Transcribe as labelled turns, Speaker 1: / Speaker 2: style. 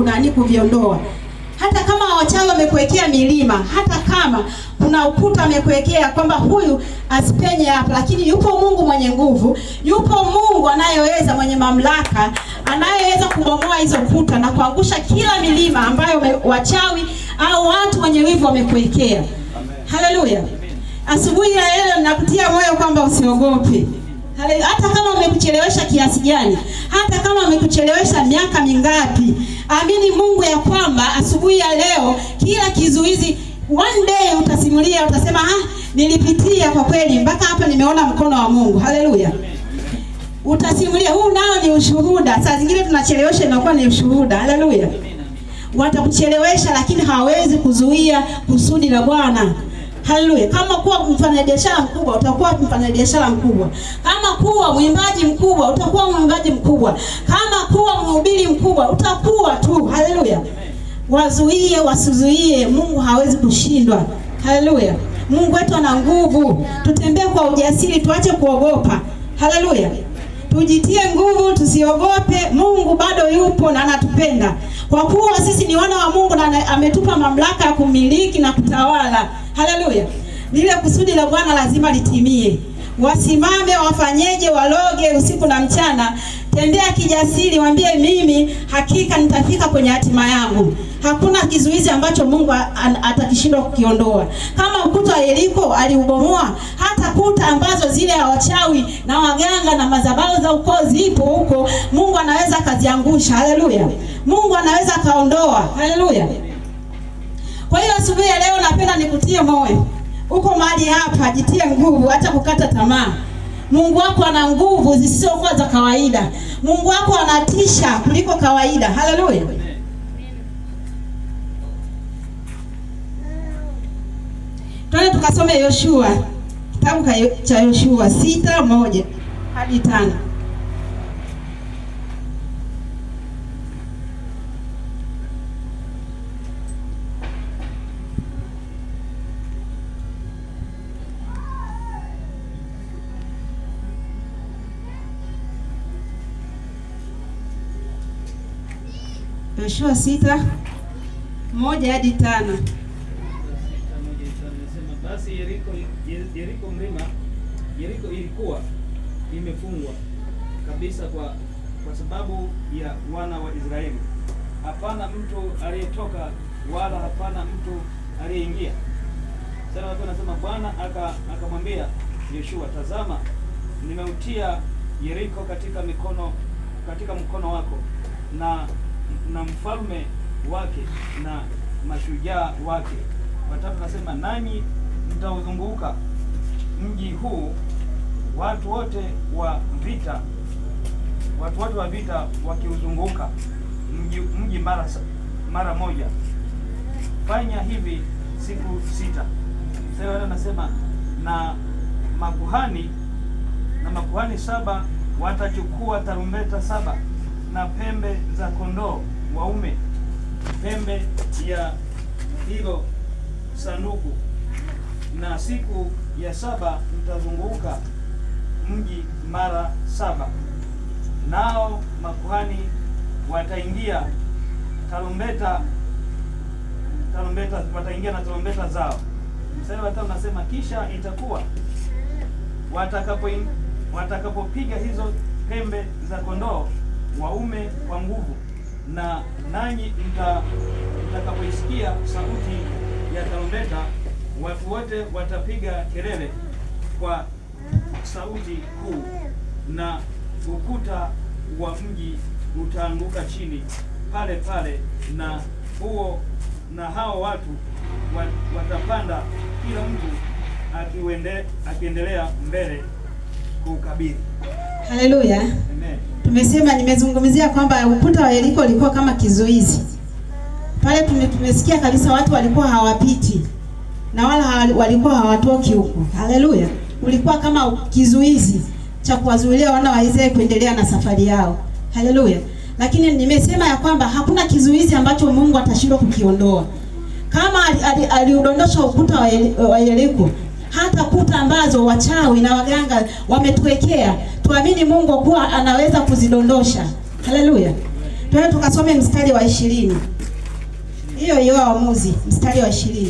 Speaker 1: kunani kuviondoa. Hata kama wachawi wamekuwekea milima, hata kama kuna ukuta wamekuwekea kwamba huyu asipenye hapa, lakini yupo Mungu mwenye nguvu, yupo Mungu anayeweza, mwenye mamlaka, anayeweza kubomoa hizo kuta na kuangusha kila milima ambayo wachawi au watu wenye wivu wamekuwekea. Haleluya. Asubuhi ya leo ninakutia moyo kwamba usiogope. Hata kama umekuchelewesha kiasi gani, hata kama umekuchelewesha miaka mingapi, amini Mungu ya kwamba asubuhi ya leo kila kizuizi, one day utasimulia, utasema nilipitia kwa kweli mpaka hapa nimeona mkono wa Mungu. Haleluya. Utasimulia, huu nao ni ushuhuda. Saa zingine tunachelewesha, inakuwa ni ushuhuda. Haleluya. Watakuchelewesha lakini hawawezi kuzuia kusudi la Bwana. Haleluya. Kama kuwa mfanyabiashara mkubwa, utakuwa mfanyabiashara mkubwa. Kama kuwa mwimbaji mkubwa, utakuwa mwimbaji mkubwa. Kama kuwa mhubiri mkubwa, utakuwa tu. Haleluya. Wazuie wasizuie, Mungu hawezi kushindwa. Haleluya. Mungu wetu ana nguvu. Tutembee kwa ujasiri, tuache kuogopa. Haleluya. Tujitie nguvu, tusiogope. Mungu bado yupo na anatupenda. Kwa kuwa sisi ni wana wa Mungu na ametupa mamlaka ya kumiliki na kutawala. Haleluya. Lile kusudi la Bwana lazima litimie. Wasimame, wafanyeje, waloge usiku na mchana. Tembea kijasiri, waambie mimi hakika nitafika kwenye hatima yangu. Hakuna kizuizi ambacho Mungu atakishindwa kukiondoa. Kama ukuta wa Yeriko aliubomoa, hata kuta ambazo zile ya wachawi na waganga na madhabahu za ukoo zipo huko, Mungu anaweza kaziangusha. Haleluya. Mungu anaweza kaondoa. Haleluya. Kwa hiyo asubuhi ya leo napenda nikutie moyo. Uko mahali hapa, jitie nguvu, acha kukata tamaa. Mungu wako ana nguvu zisizokuwa za kawaida. Mungu wako anatisha kuliko kawaida. Haleluya. Twende tukasome Yoshua. Kitabu cha Yoshua 6:1 hadi 5. Yoshua 6:1 hadi 5.
Speaker 2: Basi Yeriko ilikuwa imefungwa kabisa kwa sababu ya wana wa Israeli. Hapana mtu aliyetoka wala hapana mtu aliyeingia. Sasa watu wanasema, Bwana akamwambia Yoshua, tazama nimeutia Yeriko katika mkono wako na mfalme wake na mashujaa wake. Watatu nasema, nanyi mtauzunguka mji huu, watu wote wa vita wakiuzunguka mji mara moja. Fanya hivi siku 6. Sasa wale nasema, na makuhani 7 watachukua tarumbeta 7 na pembe za kondoo waume, pembe ya hilo sanduku, na siku ya 7 mtazunguka mji mara 7. Nao makuhani wataingia wataingia na tarumbeta zao. Mstari wa 5 nasema, kisha itakuwa watakapopiga hizo pembe za kondoo waume kwa nguvu, na nanyi mtakapoisikia sauti ya tarumbeta, watu wote watapiga kelele kwa sauti kuu, na ukuta wa mji utaanguka chini pale pale, na hao watu watapanda, kila mtu akiendelea mbele kuukabili.
Speaker 1: Haleluya.
Speaker 2: Amen.
Speaker 1: Nimezungumzia kwamba ukuta wa Yeriko ulikuwa kama kizuizi. Pale tumesikia kabisa watu walikuwa hawapiti na wala walikuwa hawatoki huko. Haleluya. Ulikuwa kama kizuizi cha kuwazuilia wana wa Israeli kuendelea na safari yao. Haleluya. Lakini nimesema ya kwamba hakuna kizuizi ambacho Mungu atashindwa kukiondoa. Kama aliudondosha ukuta wa Yeriko, hata kuta ambazo wachawi na waganga wametuwekea, tuamini Mungu kuwa anaweza kuzidondosha. Haleluya. Twende tukasome mstari wa 20. Hiyo Waamuzi mstari wa 20.